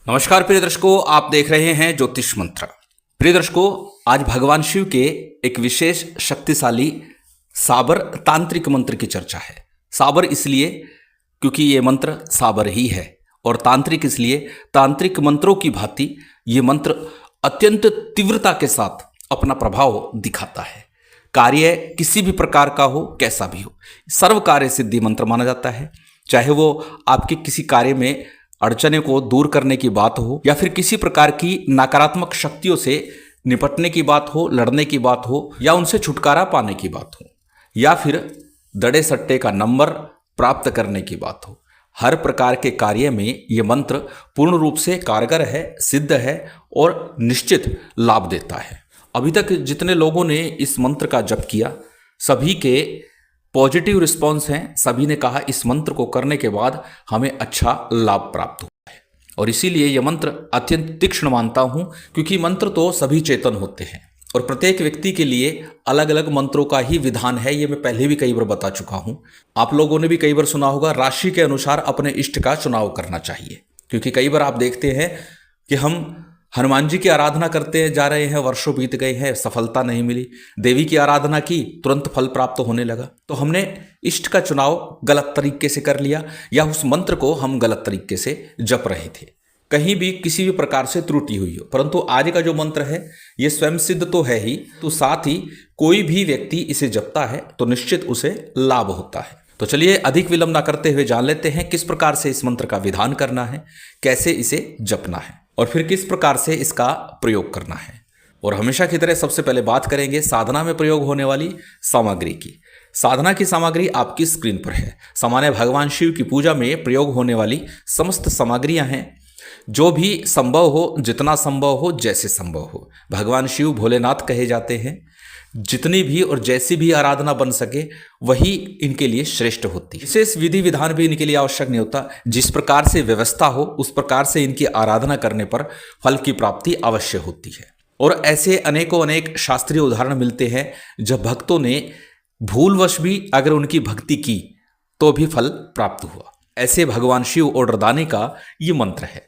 नमस्कार प्रिय दर्शकों, आप देख रहे हैं ज्योतिष मंत्र। प्रिय दर्शकों, आज भगवान शिव के एक विशेष शक्तिशाली साबर तांत्रिक मंत्र की चर्चा है। साबर इसलिए क्योंकि ये मंत्र साबर ही है, और तांत्रिक इसलिए तांत्रिक मंत्रों की भांति ये मंत्र अत्यंत तीव्रता के साथ अपना प्रभाव दिखाता है। कार्य किसी भी प्रकार का हो, कैसा भी हो, सर्व कार्य सिद्धि मंत्र माना जाता है। चाहे वो आपके किसी कार्य में अड़चने को दूर करने की बात हो, या फिर किसी प्रकार की नकारात्मक शक्तियों से निपटने की बात हो, लड़ने की बात हो, या उनसे छुटकारा पाने की बात हो, या फिर दड़े सट्टे का नंबर प्राप्त करने की बात हो, हर प्रकार के कार्य में ये मंत्र पूर्ण रूप से कारगर है, सिद्ध है और निश्चित लाभ देता है। अभी तक जितने लोगों ने इस मंत्र का जप किया, सभी के पॉजिटिव रिस्पॉन्स हैं। सभी ने कहा इस मंत्र को करने के बाद हमें अच्छा लाभ प्राप्त हुआ है, और इसीलिए यह मंत्र अत्यंत तीक्ष्ण मानता हूं, क्योंकि मंत्र तो सभी चेतन होते हैं और प्रत्येक व्यक्ति के लिए अलग अलग मंत्रों का ही विधान है। ये मैं पहले भी कई बार बता चुका हूं। आप लोगों ने भी कई बार सुना होगा, राशि के अनुसार अपने इष्ट का चुनाव करना चाहिए, क्योंकि कई बार आप देखते हैं कि हम हनुमान जी की आराधना करते जा रहे हैं, वर्षों बीत गए हैं, सफलता नहीं मिली। देवी की आराधना की, तुरंत फल प्राप्त होने लगा। तो हमने इष्ट का चुनाव गलत तरीके से कर लिया, या उस मंत्र को हम गलत तरीके से जप रहे थे। कहीं भी किसी भी प्रकार से त्रुटि हुई हो। परंतु आज का जो मंत्र है ये स्वयं सिद्ध तो है ही, तो साथ ही कोई भी व्यक्ति इसे जपता है तो निश्चित उसे लाभ होता है। तो चलिए अधिक विलंब ना करते हुए जान लेते हैं किस प्रकार से इस मंत्र का विधान करना है, कैसे इसे जपना है, और फिर किस प्रकार से इसका प्रयोग करना है। और हमेशा की तरह सबसे पहले बात करेंगे साधना में प्रयोग होने वाली सामग्री की। साधना की सामग्री आपकी स्क्रीन पर है। सामान्य भगवान शिव की पूजा में प्रयोग होने वाली समस्त सामग्रियां हैं, जो भी संभव हो, जितना संभव हो, जैसे संभव हो। भगवान शिव भोलेनाथ कहे जाते हैं। जितनी भी और जैसी भी आराधना बन सके वही इनके लिए श्रेष्ठ होती है। विशेष विधि विधान भी इनके लिए आवश्यक नहीं होता। जिस प्रकार से व्यवस्था हो उस प्रकार से इनकी आराधना करने पर फल की प्राप्ति अवश्य होती है। और ऐसे अनेकों अनेक शास्त्रीय उदाहरण मिलते हैं जब भक्तों ने भूलवश भी अगर उनकी भक्ति की तो भी फल प्राप्त हुआ। ऐसे भगवान शिव और वरदानी का ये मंत्र है।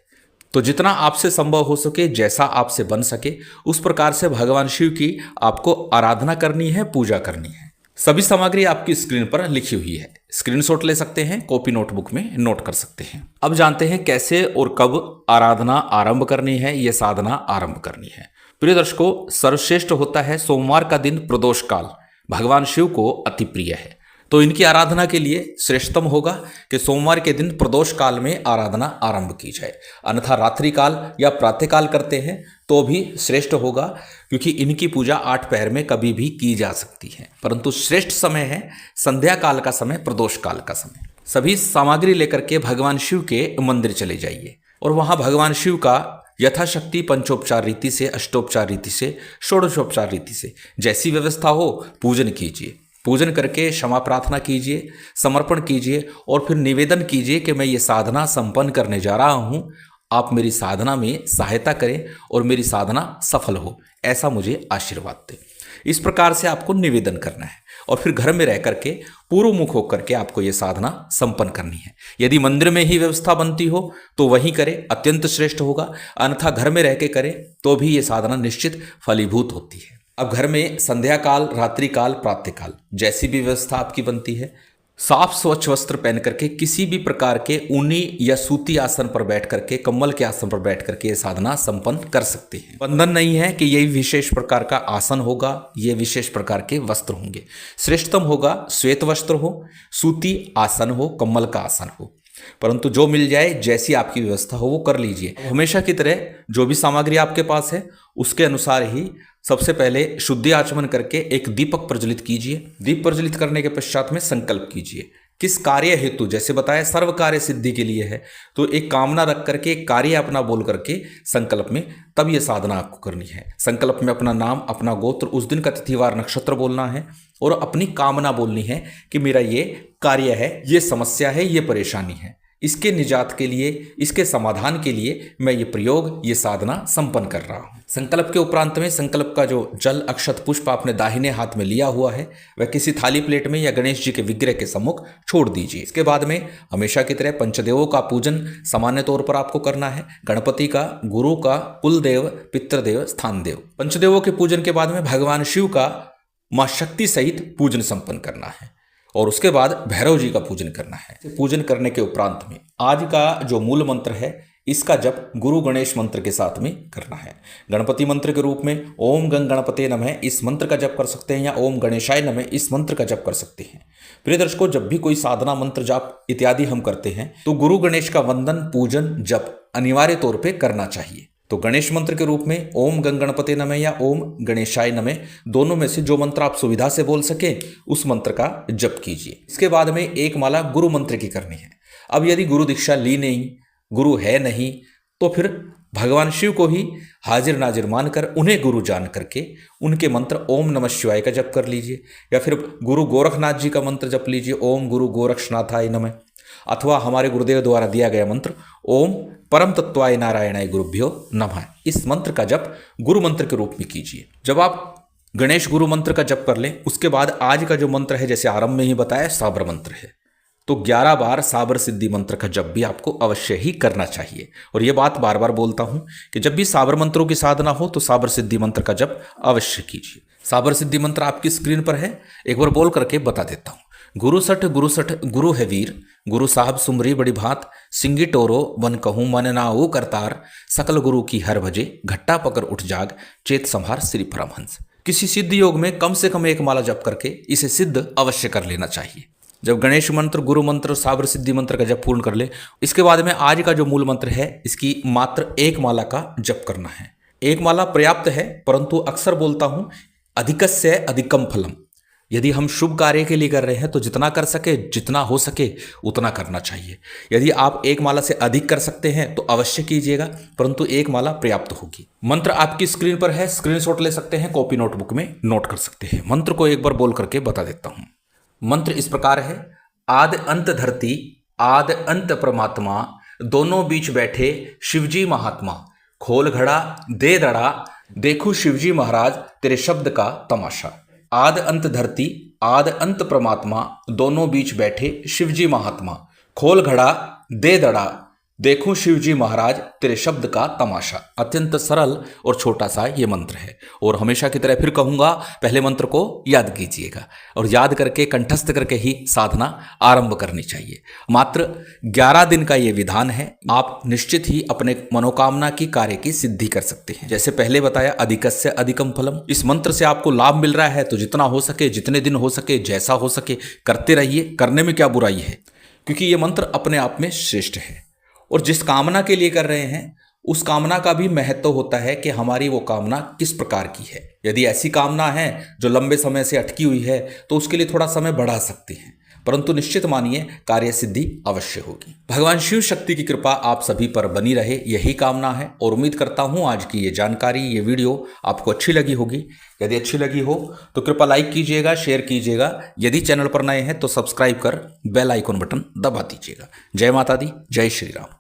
तो जितना आपसे संभव हो सके, जैसा आपसे बन सके, उस प्रकार से भगवान शिव की आपको आराधना करनी है, पूजा करनी है। सभी सामग्री आपकी स्क्रीन पर लिखी हुई है। स्क्रीनशॉट ले सकते हैं, कॉपी नोटबुक में नोट कर सकते हैं। अब जानते हैं कैसे और कब आराधना आरंभ करनी है, यह साधना आरंभ करनी है। प्रिय दर्शकों, सर्वश्रेष्ठ होता है सोमवार का दिन, प्रदोष काल भगवान शिव को अति प्रिय है। तो इनकी आराधना के लिए श्रेष्ठतम होगा कि सोमवार के दिन प्रदोष काल में आराधना आरंभ की जाए। अन्यथा रात्रि काल या प्रातः काल करते हैं तो भी श्रेष्ठ होगा, क्योंकि इनकी पूजा 8 पहर में कभी भी की जा सकती है। परंतु श्रेष्ठ समय है संध्या काल का समय, प्रदोष काल का समय। सभी सामग्री लेकर के भगवान शिव के मंदिर चले जाइए, और वहाँ भगवान शिव का यथाशक्ति पंचोपचार रीति से, अष्टोपचार रीति से, षोडशोपचार रीति से जैसी व्यवस्था हो पूजन कीजिए। पूजन करके क्षमा प्रार्थना कीजिए, समर्पण कीजिए, और फिर निवेदन कीजिए कि मैं ये साधना संपन्न करने जा रहा हूँ, आप मेरी साधना में सहायता करें और मेरी साधना सफल हो, ऐसा मुझे आशीर्वाद दें। इस प्रकार से आपको निवेदन करना है, और फिर घर में रह करके पूर्व मुख होकर के आपको ये साधना संपन्न करनी है। यदि मंदिर में ही व्यवस्था बनती हो तो वहीं करें, अत्यंत श्रेष्ठ होगा। अन्यथा घर में रह के करें तो भी ये साधना निश्चित फलीभूत होती है। अब घर में संध्या काल, रात्रि काल, प्रातः काल जैसी भी व्यवस्था आपकी बनती है, साफ स्वच्छ वस्त्र पहन करके किसी भी प्रकार के ऊनी या सूती आसन पर बैठ करके, कम्बल के आसन पर बैठ करके ये साधना संपन्न कर सकते हैं। बंधन नहीं है कि यही विशेष प्रकार का आसन होगा, ये विशेष प्रकार के वस्त्र होंगे। श्रेष्ठतम होगा श्वेत वस्त्र हो, सूती आसन हो, कम्बल का आसन हो। परंतु जो मिल जाए, जैसी आपकी व्यवस्था हो वो कर लीजिए। हमेशा की तरह जो भी सामग्री आपके पास है उसके अनुसार ही सबसे पहले शुद्धि आचमन करके एक दीपक प्रज्वलित कीजिए। दीप प्रज्वलित करने के पश्चात में संकल्प कीजिए किस कार्य हेतु, जैसे बताया सर्व कार्य सिद्धि के लिए है, तो एक कामना रख करके, एक कार्य अपना बोल करके संकल्प में तब ये साधना आपको करनी है। संकल्प में अपना नाम, अपना गोत्र, उस दिन का तिथिवार, नक्षत्र बोलना है, और अपनी कामना बोलनी है कि मेरा ये कार्य है, ये समस्या है, ये परेशानी है, इसके निजात के लिए, इसके समाधान के लिए मैं ये प्रयोग, ये साधना संपन्न कर रहा हूँ। संकल्प के उपरांत में संकल्प का जो जल अक्षत पुष्प आपने दाहिने हाथ में लिया हुआ है वह किसी थाली प्लेट में या गणेश जी के विग्रह के सम्मुख छोड़ दीजिए। इसके बाद में हमेशा की तरह पंचदेवों का पूजन सामान्य तौर पर आपको करना है। गणपति का, गुरु का, कुलदेव, पितृदेव, स्थान देव, पंचदेवों के पूजन के बाद में भगवान शिव का मां शक्ति सहित पूजन संपन्न करना है और उसके बाद भैरव जी का पूजन करना है। पूजन करने के उपरांत में आज का जो मूल मंत्र है इसका जप गुरु गणेश मंत्र के साथ में करना है। गणपति मंत्र के रूप में ओम गंग गणपते नमः इस मंत्र का जप कर सकते हैं या ओम गणेशाय नमः इस मंत्र का जप कर सकते हैं। प्रिय दर्शकों, जब भी कोई साधना, मंत्र, जाप इत्यादि हम करते हैं तो गुरु गणेश का वंदन, पूजन, जप अनिवार्य तौर पे करना चाहिए। तो गणेश मंत्र के रूप में ओम गंग गणपते नमः या ओम गणेशाय नमः दोनों में से जो मंत्र आप सुविधा से बोल सके उस मंत्र का जप कीजिए। इसके बाद में एक माला गुरु मंत्र की करनी है। अब यदि गुरु दीक्षा ली नहीं, गुरु है नहीं, तो फिर भगवान शिव को ही हाजिर नाजिर मानकर उन्हें गुरु जान करके उनके मंत्र ओम नमः शिवाय का जप कर लीजिए या फिर गुरु गोरखनाथ जी का मंत्र जप लीजिए ओम गुरु गोरक्षनाथाय नमः, अथवा हमारे गुरुदेव द्वारा दिया गया मंत्र ओम परम तत्वाय नारायणाय गुरुभ्यो नमः इस मंत्र का जप गुरु मंत्र के रूप में कीजिए। जब आप गणेश गुरु मंत्र का जप कर लें उसके बाद आज का जो मंत्र है, जैसे आरंभ में ही बताया, साबर मंत्र है, तो 11 बार साबर सिद्धि मंत्र का जप भी आपको अवश्य ही करना चाहिए। और ये बात बार बार बोलता हूं कि जब भी साबर मंत्रों की साधना हो तो साबर सिद्धि मंत्र का जप अवश्य कीजिए। साबर सिद्धि मंत्र आपकी स्क्रीन पर है, एक बार बोल करके बता देता हूं। गुरु सठ गुरु है वीर, गुरु साहब सुमरी बड़ी भात, सिंगी टोरो वन कहूँ मन नाऊ करतार, सकल गुरु की हर भजे, घट्टा पकड़ उठ जाग, चेत संहार श्री परमहंस। किसी सिद्ध योग में कम से कम एक माला जप करके इसे सिद्ध अवश्य कर लेना चाहिए। जब गणेश मंत्र, गुरु मंत्र, साबर सिद्धि मंत्र का जप पूर्ण कर ले, इसके बाद में आज का जो मूल मंत्र है इसकी मात्र एक माला का जप करना है। एक माला पर्याप्त है, परंतु अक्सर बोलता हूं अधिकस्य अधिकम फलम। यदि हम शुभ कार्य के लिए कर रहे हैं तो जितना कर सके, जितना हो सके उतना करना चाहिए। यदि आप एक माला से अधिक कर सकते हैं तो अवश्य कीजिएगा, परंतु एक माला पर्याप्त होगी। मंत्र आपकी स्क्रीन पर है, स्क्रीनशॉट ले सकते हैं, कॉपी नोटबुक में नोट कर सकते हैं। मंत्र को एक बार बोल करके बता देता हूं। मंत्र इस प्रकार है, आद अंत धरती, आद अंत परमात्मा, दोनों बीच बैठे शिवजी महात्मा, खोल घड़ा दे दड़ा, देखूं शिवजी महाराज तेरे शब्द का तमाशा। आद अंत धरती, आद अंत परमात्मा, दोनों बीच बैठे शिवजी महात्मा, खोल घड़ा दे दड़ा, देखूं शिवजी महाराज तेरे शब्द का तमाशा। अत्यंत सरल और छोटा सा ये मंत्र है और हमेशा की तरह फिर कहूंगा, पहले मंत्र को याद कीजिएगा और याद करके कंठस्थ करके ही साधना आरंभ करनी चाहिए। मात्र 11 दिन का ये विधान है, आप निश्चित ही अपने मनोकामना की कार्य की सिद्धि कर सकते हैं। जैसे पहले बताया, अधिकस्य अधिकम फलम। इस मंत्र से आपको लाभ मिल रहा है तो जितना हो सके, जितने दिन हो सके, जैसा हो सके करते रहिए। करने में क्या बुराई है, क्योंकि ये मंत्र अपने आप में श्रेष्ठ है और जिस कामना के लिए कर रहे हैं उस कामना का भी महत्व होता है कि हमारी वो कामना किस प्रकार की है। यदि ऐसी कामना है जो लंबे समय से अटकी हुई है तो उसके लिए थोड़ा समय बढ़ा सकते हैं, परंतु निश्चित मानिए कार्य सिद्धि अवश्य होगी। भगवान शिव शक्ति की कृपा आप सभी पर बनी रहे, यही कामना है और उम्मीद करता हूं आज की ये जानकारी, ये वीडियो आपको अच्छी लगी होगी। यदि अच्छी लगी हो तो कृपया लाइक कीजिएगा, शेयर कीजिएगा। यदि चैनल पर नए हैं तो सब्सक्राइब कर बेल आइकन बटन दबा दीजिएगा। जय माता दी, जय श्री राम।